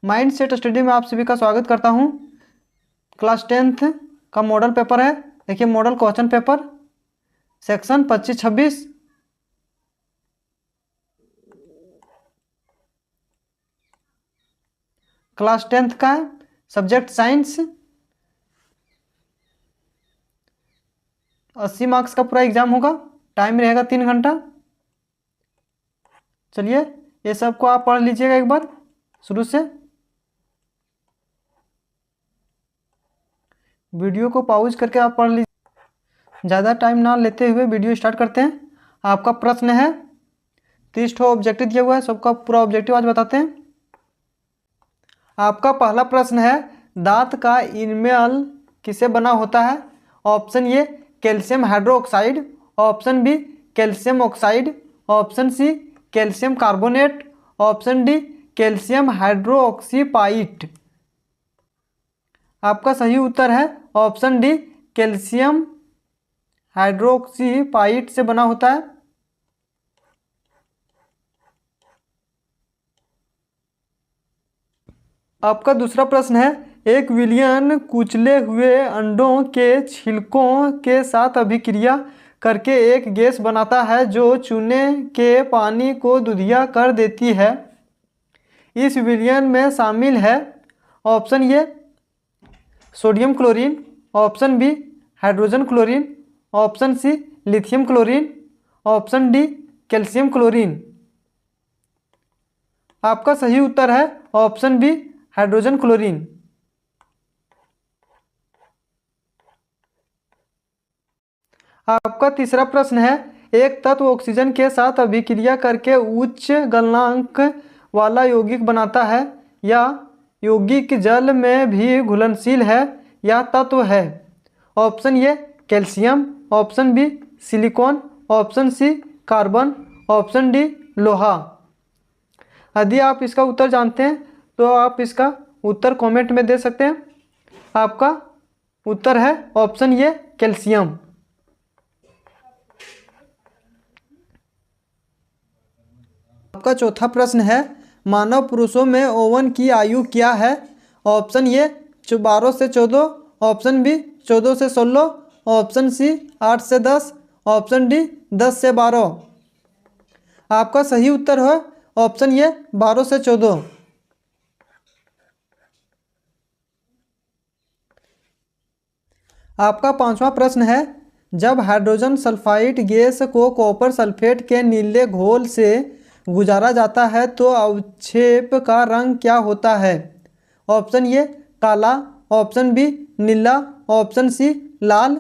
Mind set study में आप सभी का स्वागत करता हूं। क्लास 10th का मॉडल पेपर है। देखिए model question paper section 25-26 class 10th का है, सब्जेक्ट साइंस। 80 मार्क्स का पूरा एग्जाम होगा, टाइम रहेगा 3 घंटा। चलिए ये सबको आप पढ़ लीजिएगा एक बार शुरू से। वीडियो को पॉज करके आप पढ़ लीजिए। ज़्यादा टाइम ना लेते हुए वीडियो स्टार्ट करते हैं। आपका प्रश्न है 30 ठो ऑब्जेक्टिव दिया हुआ है, सबका पूरा ऑब्जेक्टिव आज बताते हैं। आपका पहला प्रश्न है दांत का इनमेल किससे बना होता है? Option A calcium hydroxide, option B calcium oxide, option C calcium carbonate, option D calcium hydroxyapatite. आपका सही उत्तर है ऑप्शन डी कैल्शियम हाइड्रोक्सीपाइट से बना होता है। आपका दूसरा प्रश्न है एक विलियन कुचले हुए अंडों के छिलकों के साथ अभिक्रिया करके एक गैस बनाता है जो चूने के पानी को दूधिया कर देती है। इस विलियन में शामिल है option A sodium chlorine, option B hydrogen chlorine, option C lithium chlorine, option D calcium chlorine. आपका सही उत्तर है ऑप्शन बी हाइड्रोजन क्लोरीन। आपका तीसरा प्रश्न है एक तत्व ऑक्सीजन के साथ अभिक्रिया करके उच्च गलनांक वाला यौगिक बनाता है या यौगिक जल में भी घुलनशील है या तत्व है? Option A calcium, option B silicon, option C carbon, option D लोहा। यदि आप इसका उत्तर जानते हैं तो आप इसका उत्तर कमेंट में दे सकते हैं। आपका उत्तर है ऑप्शन ए कैल्शियम। आपका चौथा प्रश्न है मानव पुरुषों में ओवन की आयु क्या है? ऑप्शन ए 12 से 14, ऑप्शन बी 14 से 16, ऑप्शन सी 8 से 10, ऑप्शन डी 10 से 12। आपका सही उत्तर है ऑप्शन ए 12 से 14। आपका पांचवा प्रश्न है जब हाइड्रोजन सल्फाइड गैस को कॉपर सल्फेट के नीले घोल से गुजारा जाता है तो अवक्षेप का रंग क्या होता है? ऑप्शन ए काला, ऑप्शन बी नीला, ऑप्शन सी लाल,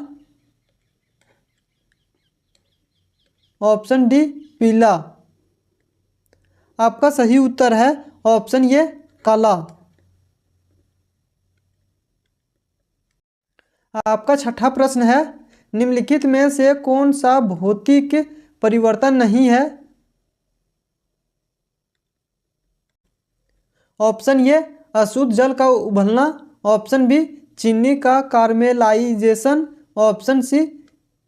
ऑप्शन डी पीला। आपका सही उत्तर है ऑप्शन ए काला। आपका छठा प्रश्न है निम्नलिखित में से कौन सा भौतिक परिवर्तन नहीं है? ऑप्शन ए अशुद्ध जल का उबलना, ऑप्शन बी चीनी का कार्मेलाइजेशन, ऑप्शन सी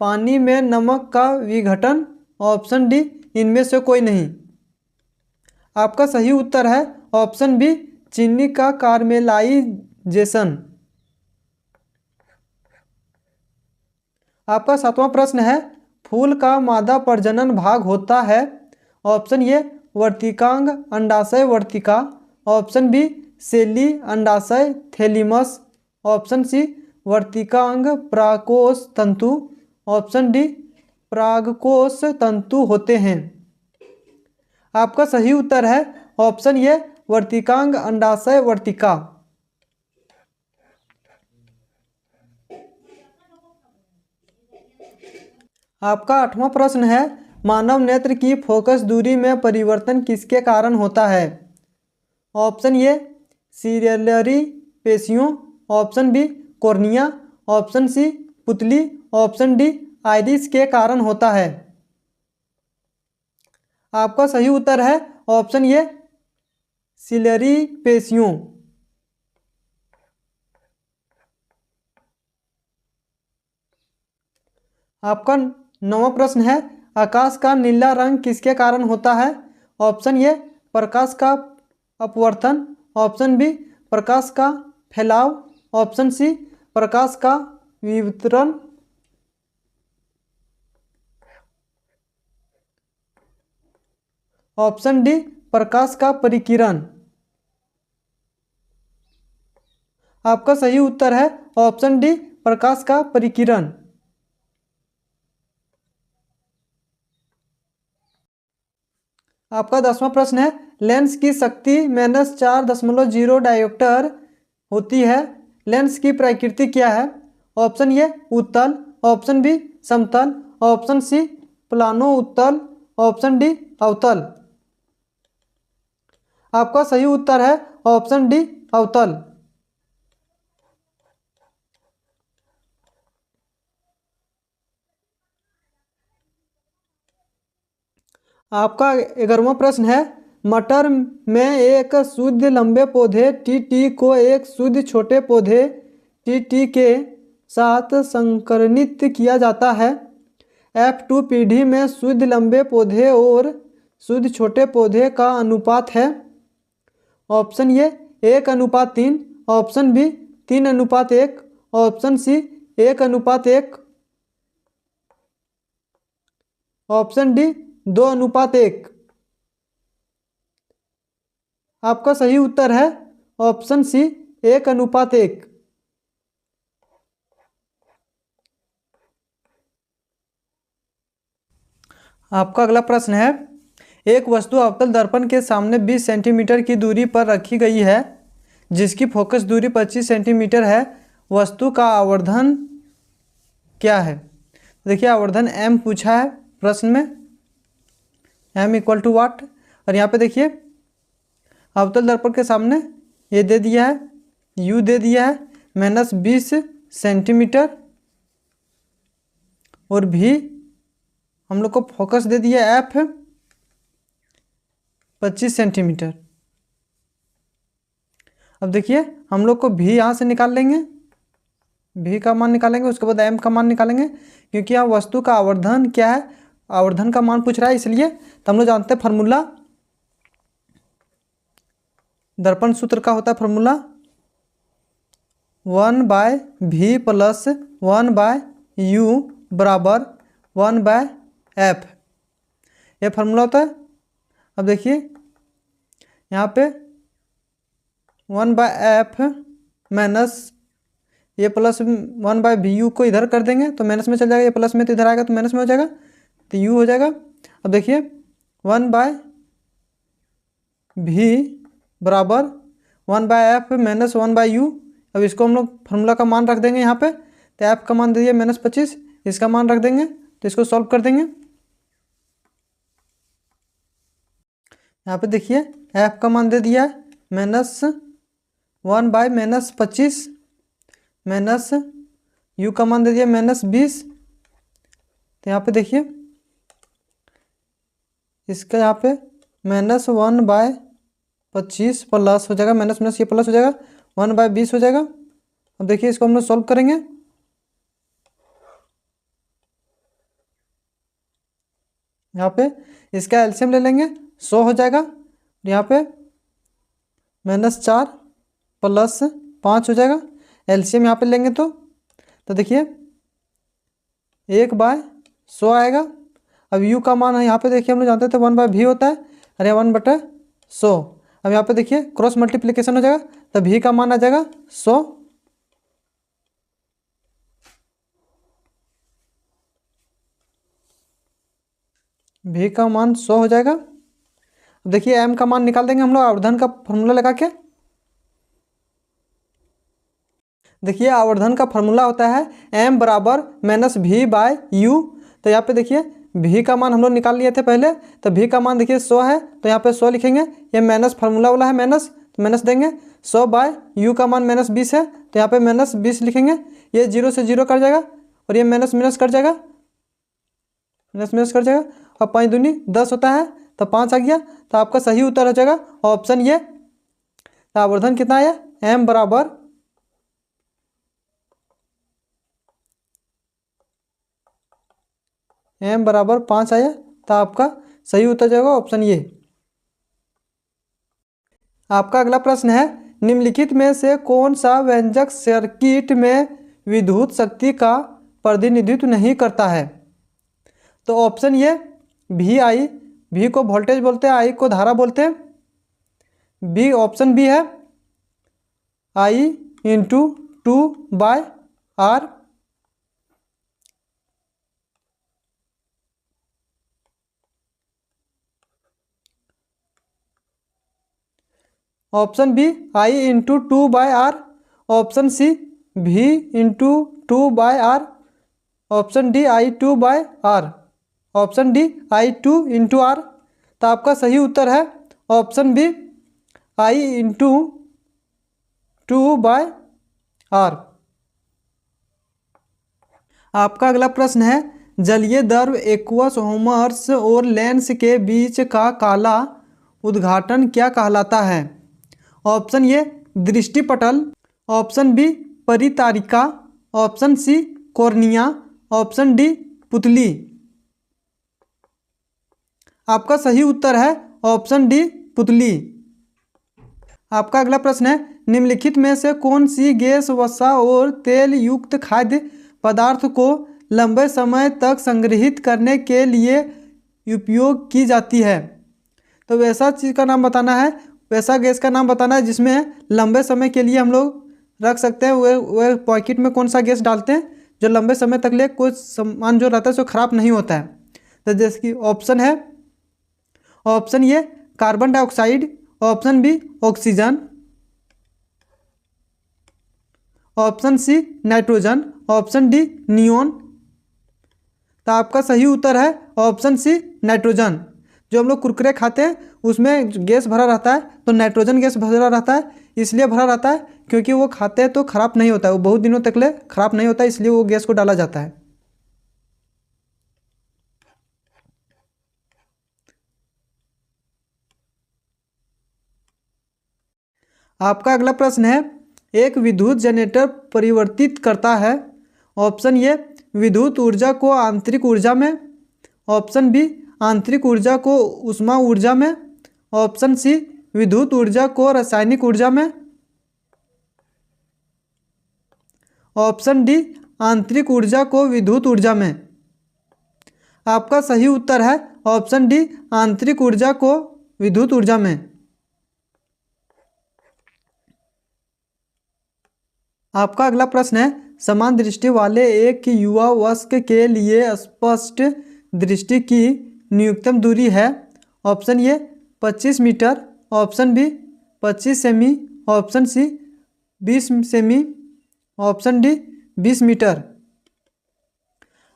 पानी में नमक का विघटन, ऑप्शन डी इनमें से कोई नहीं। आपका सही उत्तर है ऑप्शन बी चीनी का कार्मेलाइजेशन। आपका सातवां प्रश्न है फूल का मादा प्रजनन भाग होता है? ऑप्शन ए वर्तिकांग अंडाशय वर्तिका, ऑप्शन बी सेली अंडाशय थैलेमस, ऑप्शन सी वर्तिकांग प्राकोष तंतु, ऑप्शन डी प्रागकोष तंतु होते हैं। आपका सही उत्तर है ऑप्शन ए वर्तिकांग अंडाशय वर्तिका। आपका आठवां प्रश्न है मानव नेत्र की फोकस दूरी में परिवर्तन किसके कारण होता है? ऑप्शन ए सीरियलरी पेशियों, option B cornea, option C पुतली, ऑप्शन डी आइरिस के कारण होता है। आपका सही उत्तर है ऑप्शन ए सीरियलरी पेशियों। आपका नौवां प्रश्न है आकाश का नीला रंग किसके कारण होता है? ऑप्शन ए प्रकाश का अपवर्तन, ऑप्शन बी प्रकाश का फैलाव, ऑप्शन सी प्रकाश का विवर्तन, ऑप्शन डी प्रकाश का परिकिरण। आपका सही उत्तर है ऑप्शन डी प्रकाश का परिकिरण। आपका 10वां प्रश्न है, लेंस की शक्ति -4.0 डायोप्टर होती है, लेंस की प्रकृति क्या है? ऑप्शन ए उत्तल, ऑप्शन बी समतल, ऑप्शन सी प्लानो उत्तल, ऑप्शन डी अवतल। आपका सही उत्तर है ऑप्शन डी अवतल। आपका 11वां प्रश्न है, मटर में एक शुद्ध लंबे पौधे टी को एक शुद्ध छोटे पौधे टी के साथ संकरनित किया जाता है। F2 पीढ़ी में शुद्ध लंबे पौधे और शुद्ध छोटे पौधे का अनुपात है। Option A 1:3, option B 3:1, option C 1:1, option D 2:1। आपका सही उत्तर है ऑप्शन सी 1:1। आपका अगला प्रश्न है, एक वस्तु अवतल दर्पण के सामने 20 सेंटीमीटर की दूरी पर रखी गई है, जिसकी फोकस दूरी 25 सेंटीमीटर है, वस्तु का आवर्धन क्या है? देखिए आवर्धन m पूछा है प्रश्न में, m इक्वल टू वाट। और यहाँ पे देखिए अवतल दर्पण के सामने ये दे दिया है, u दे दिया है -20 सेंटीमीटर, और v हम लोग को फोकस दे दिया f 25 सेंटीमीटर। अब देखिए हम लोग को v यहाँ से निकाल लेंगे, v का मान निकालेंगे, उसके बाद m का मान निकालेंगे, क्योंकि यहाँ वस्तु का आवर्धन क्या है, आवर्धन का मान पूछ रहा है, इसलिए तो हम लोग जानते हैं फार्मूला, दर्पण सूत्र का होता है फार्मूला 1/v + 1/u बराबर 1/f, ये फार्मूला होता है। अब देखिए यहाँ पे 1/f माइनस ये प्लस 1/vu को इधर कर देंगे तो माइनस में चल जाएगा, ये प्लस में तो इधर आएगा तो माइनस में हो जाएगा, तो u हो जाएगा। अब देखिए 1/v बराबर 1/f माइनस 1/u। अब इसको हम लोग फार्मूला का मान रख देंगे यहाँ पे, तो f का मान दे दिए -25, इसका मान रख देंगे, तो इसको सॉल्व कर देंगे। यहाँ पे देखिए f का मान दे दिया है -1/-25 माइनस u का मान दे दिया -20। तो यहाँ पे देखिए इसका यहाँ पे -1/25 प्लस हो जाएगा, माइनस माइनस ये प्लस हो जाएगा, 1/20 हो जाएगा। अब देखिए इसको हम लोग सॉल्व करेंगे, यहाँ पे इसका एलसीएम ले लेंगे, 100 हो जाएगा, यहाँ पे -4 + 5 हो जाएगा, एलसीएम यहाँ पे लेंगे तो देखिए 1/100 आएगा। अब u का मान है यहाँ पे देखिए हम लोग जानते थे 1/v होता है, अरे 1/100। अब यहाँ पे देखिए क्रॉस मल्टीप्लिकेशन हो जाएगा, तो v का मान आ जाएगा 100, v का मान 100 हो जाएगा। अब देखिए m का मान निकाल देंगे हम लोग आवर्धन का फॉर्मूला लगा के। देखिए आवर्धन का फॉर्मूला होता है m बराबर -v/u। तो यहाँ पे देखिए v का मान हम लोग निकाल लिए थे पहले, तो v का मान देखिए 100 है, तो यहाँ पे 100 लिखेंगे, ये माइनस फार्मूला वाला है माइनस, तो माइनस देंगे, 100/u का मान -20 है, तो यहाँ पे -20 लिखेंगे, ये 0 से 0 कट जाएगा और ये माइनस माइनस कट जाएगा, माइनस माइनस कट जाएगा, और 5 दूनी 10 होता है, तो 5 आ गया। तो आपका सही उत्तर हो जाएगा ऑप्शन ये। तो आवर्धन कितना आया, m बराबर m बराबर 5 आया, तो आपका सही उत्तर जाएगा ऑप्शन ये। आपका अगला प्रश्न है, निम्नलिखित में से कौन सा व्यंजक सर्किट में विद्युत शक्ति का प्रतिनिधित्व नहीं करता है? तो ऑप्शन ये वी आई, वी को वोल्टेज बोलते हैं, आई को धारा बोलते हैं। बी, ऑप्शन बी है I into 2/R। Option B I into 2/R। Option C V into 2/R। Option D I 2/R। Option D I 2 into R. तो आपका सही उत्तर है option B I into 2/R। आपका अगला प्रश्न है, जलीय द्रव एक्वस होमर्स और लेंस के बीच का काला उद्घाटन क्या कहलाता है? ऑप्शन ए दृष्टिपटल। ऑप्शन बी परितारिका। Option C cornea. Option D पुतली। आपका सही उत्तर है ऑप्शन डी पुतली। आपका अगला प्रश्न है, निम्नलिखित में से कौन सी गैस वसा और तेल युक्त खाद्य पदार्थ को लंबे समय तक संग्रहित करने के लिए उपयोग की जाती है? तो वैसा चीज़ का नाम बताना है, वैसा गैस का नाम बताना है जिसमें लंबे समय के लिए हम लोग रख सकते हैं। वह पॉकेट में कौन सा गैस डालते हैं जो लंबे समय तक ले कुछ सामान जो रहता है सो खराब नहीं होता है? तो जैसे कि ऑप्शन है, option A carbon dioxide. Option B oxygen. Option C nitrogen. Option D neon. तो आपका सही उत्तर है ऑप्शन सी नाइट्रोजन। जो हम लोग कुरकुरे खाते हैं उसमें गैस भरा रहता है, तो नाइट्रोजन गैस भरा रहता है। इसलिए भरा रहता है क्योंकि वो खाते हैं तो खराब नहीं होता है, वो बहुत दिनों तक ले खराब नहीं होता है, इसलिए वो गैस को डाला जाता है। आपका अगला प्रश्न है, एक विद्युत जनरेटर परिवर्तित करता है। ऑप्शन ए विद्युत ऊर्जा को आंतरिक ऊर्जा में। ऑप्शन बी आंतरिक ऊर्जा को ऊष्मा ऊर्जा में। ऑप्शन सी विद्युत ऊर्जा को रासायनिक ऊर्जा में। ऑप्शन डी आंतरिक ऊर्जा को विद्युत ऊर्जा में। आपका सही उत्तर है ऑप्शन डी आंतरिक ऊर्जा को विद्युत ऊर्जा में। आपका अगला प्रश्न है, समान दृष्टि वाले एक युवा वयस्क के लिए स्पष्ट दृष्टि की न्यूनतम दूरी है। Option A 25 metre. Option B 25 सेमी। ऑप्शन सी 20 सेमी। Option D 20 metre.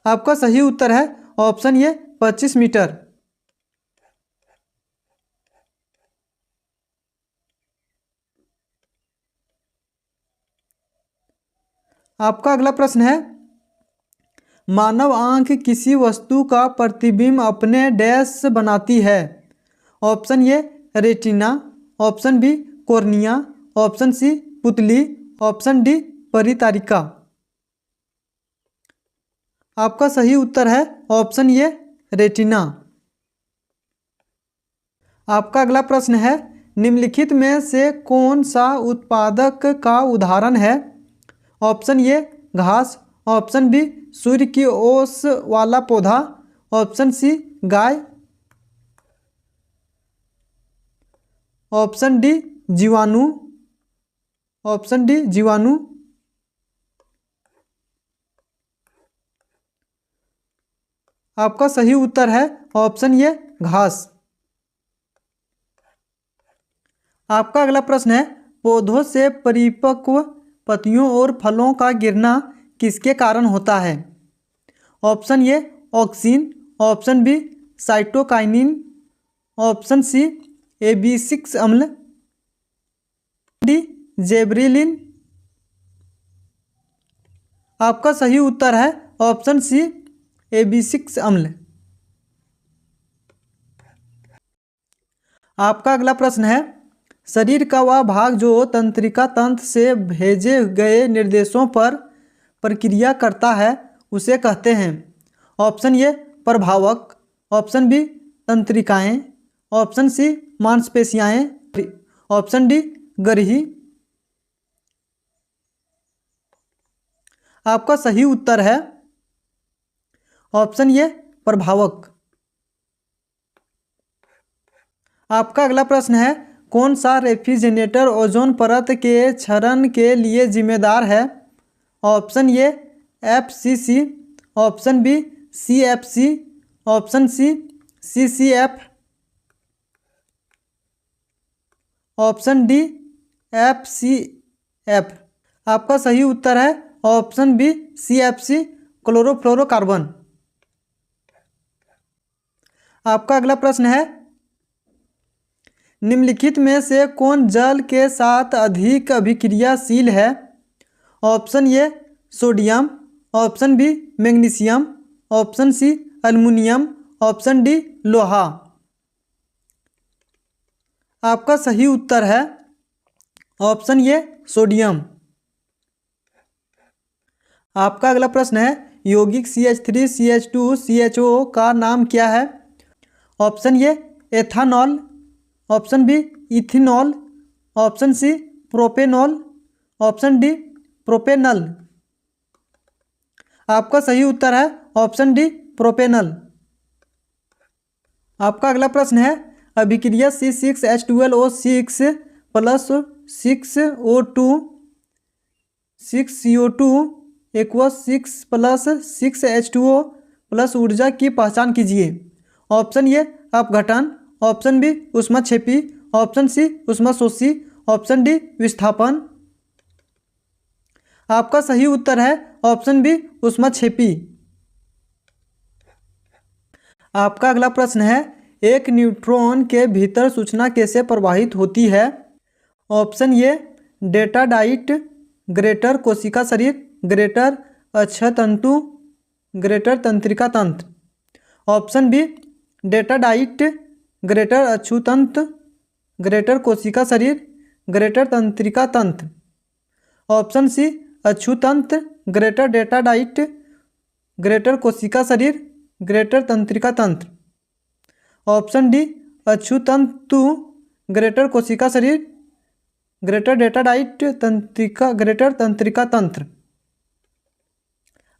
आपका सही उत्तर है ऑप्शन ए 25 मीटर। आपका अगला प्रश्न है, मानव आंख किसी वस्तु का प्रतिबिंब अपने डैश बनाती है। Option A retina. Option B cornea. Option C पुतली। ऑप्शन डी परितारिका। आपका सही उत्तर है ऑप्शन ए रेटिना। आपका अगला प्रश्न है, निम्नलिखित में से कौन सा उत्पादक का उदाहरण है? ऑप्शन ए घास। ऑप्शन बी सूर्य की ओस वाला पौधा। ऑप्शन सी गाय। ऑप्शन डी जीवाणु। ऑप्शन डी जीवाणु। आपका सही उत्तर है ऑप्शन ए घास। आपका अगला प्रश्न है, पौधों से परिपक्व पत्तियों और फलों का गिरना किसके कारण होता है? Option A auxin. Option B cytokinin. Option C AB6 अम्ल। D gibberellin. आपका सही उत्तर है ऑप्शन सी AB6 अम्ल। आपका अगला प्रश्न है, शरीर का वह भाग जो तंत्रिका तंत्र से भेजे गए निर्देशों पर प्रक्रिया करता है उसे कहते हैं। ऑप्शन ए प्रभावक। ऑप्शन बी तंत्रिकाएं। ऑप्शन सी मांसपेशियाएं। ऑप्शन डी गरही। आपका सही उत्तर है ऑप्शन ए प्रभावक। आपका अगला प्रश्न है, कौन सा रेफ्रिजरेटर ओजोन परत के क्षरण के लिए जिम्मेदार है? Option A FCC, option B CFC, option C CCF, option D FCF। आपका सही उत्तर है ऑप्शन बी CFC, क्लोरोफ्लोरोकार्बन। आपका अगला प्रश्न है, निम्नलिखित में से कौन जल के साथ अधिक अभिक्रियाशील है? Option A sodium, option B magnesium, option C aluminium, option D लोहा। आपका सही उत्तर है ऑप्शन ए सोडियम। आपका अगला प्रश्न है, यौगिक CH3 CH2 CHO का नाम क्या है? Option A ethanol, option B ethanol, option C propanol, option D propanal. आपका सही उत्तर है ऑप्शन डी प्रोपेनल। आपका अगला प्रश्न है, अभिक्रिया C6H12O6 plus 6O2 6CO2 = 6 plus 6H2O plus ऊर्जा की पहचान कीजिए। ऑप्शन ए अपघटन, ऑप्शन बी ऊष्माक्षेपी, ऑप्शन सी ऊष्माशोषी, ऑप्शन डी विस्थापन। आपका सही उत्तर है ऑप्शन बी ऊष्माक्षेपी। आपका अगला प्रश्न है, एक न्यूट्रॉन के भीतर सूचना कैसे प्रवाहित होती है? ऑप्शन ए डेटा डाइट, ग्रेटर कोशिका शरीर, ग्रेटर अक्षतंतु, ग्रेटर तंत्रिका तंत्र। ऑप्शन बी डेटा डाइट, ग्रेटर अक्षुतंत्र, ग्रेटर कोशिका शरीर, ग्रेटर तंत्रिका तंत्र। ऑप्शन सी अक्षुतंत्र, ग्रेटर डेटा डाइट, ग्रेटर कोशिका शरीर, ग्रेटर तंत्रिका तंत्र। ऑप्शन डी अक्षुतंतु, ग्रेटर कोशिका शरीर, ग्रेटर डेटा डाइट, ग्रेटर तंत्रिका तंत्र।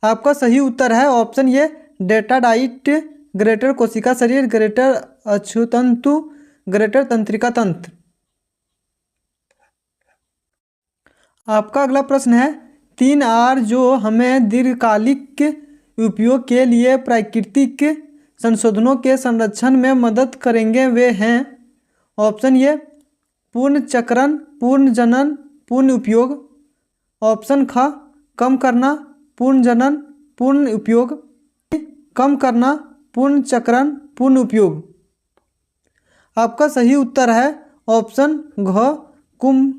आपका सही उत्तर है ऑप्शन ए डेटा डाइट, ग्रेटर कोशिका शरीर, ग्रेटर अक्षुतंतु, ग्रेटर तंत्रिका तंत्र। आपका अगला प्रश्न है, 3 R जो हमें दीर्घकालिक उपयोग के लिए प्राकृतिक संसाधनों के संरक्षण में मदद करेंगे वे हैं? ऑप्शन ए पूर्ण चक्रण, पूर्ण जनन, पूर्ण उपयोग, ऑप्शन ख कम करना, पूर्ण जनन, पूर्ण उपयोग, कम करना, पूर्ण चक्रण, पूर्ण उपयोग। आपका सही उत्तर है ऑप्शन घ कुम।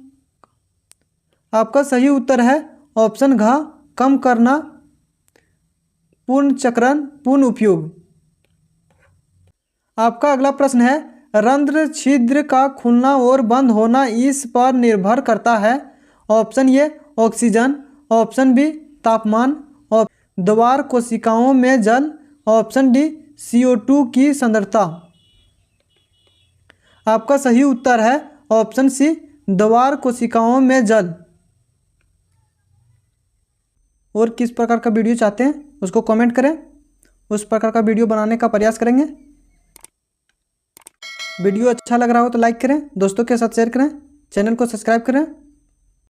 आपका सही उत्तर है ऑप्शन घ कम करना, पूर्ण चक्रण, पूर्ण उपयोग। आपका अगला प्रश्न है, रंध्र छिद्र का खुलना और बंद होना इस पर निर्भर करता है? Option A oxygen, option B तापमान, द्वार कोशिकाओं में जल, ऑप्शन डी CO2 की सांद्रता। आपका सही उत्तर है ऑप्शन सी द्वार कोशिकाओं में जल। और किस प्रकार का वीडियो चाहते हैं उसको कमेंट करें, उस प्रकार का वीडियो बनाने का प्रयास करेंगे। वीडियो अच्छा लग रहा हो तो लाइक करें, दोस्तों के साथ शेयर करें, चैनल को सब्सक्राइब करें।